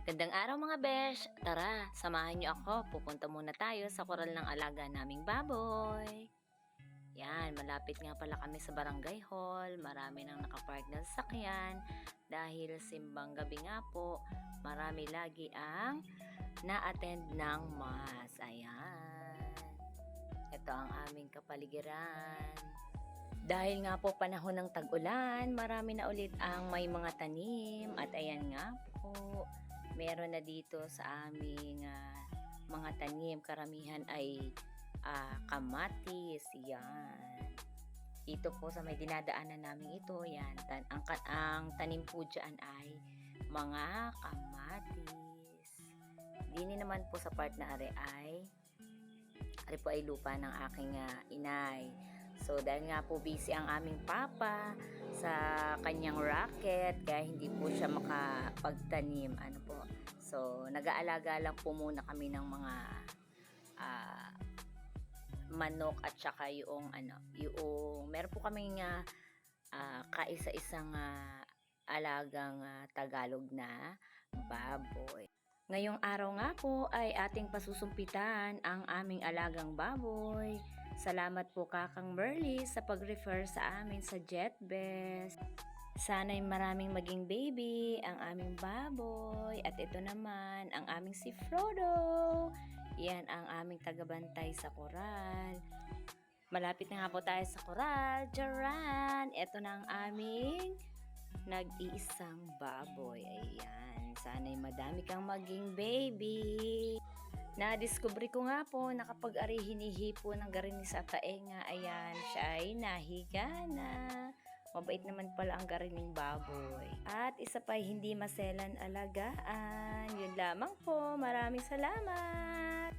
Gandang araw mga besh! Tara, samahan niyo ako. Pupunta muna tayo sa koral ng alaga naming baboy. Yan, malapit nga pala kami sa barangay hall. Marami nang nakapark na sasakyan. Dahil simbang gabi nga po, marami lagi ang na-attend ng mass. Ayan. Ito ang aming kapaligiran. Dahil nga po panahon ng tag-ulan, marami na ulit ang may mga tanim. At ayan nga po, meron na dito sa aming mga tanim. Karamihan ay kamatis. Yan. Dito po sa may dinadaanan namin ito, yan. Ang tanim po dyan ay mga kamatis. Dini naman po sa part na ari po ay lupa ng aking inay. So dahil nga po busy ang aming papa sa kanyang racket, kaya hindi po siya makapagtanim. So nag-aalaga lang po muna kami ng mga manok at saka yung meron po kaming kaisa-isang alagang Tagalog na baboy. Ngayong araw nga po ay ating pasusumpitan ang aming alagang baboy. Salamat po Kakang Merly sa pag-refer sa amin sa JetBest. Sana'y maraming maging baby ang aming baboy. At ito naman ang aming si Frodo. Yan ang aming tagabantay sa koral. Malapit na nga po tayo sa koral. Jaran! Ito na ang aming nag-iisang baboy. Ayan. Sana'y madami kang maging baby. Nadiskubre ko nga po na kapag hinihipo ng garinis at taenga, ayan, siya ay nahiga na. Mabait naman pala ang garining baboy. At isa pa hindi maselan alagaan. Yun lamang po. Maraming salamat.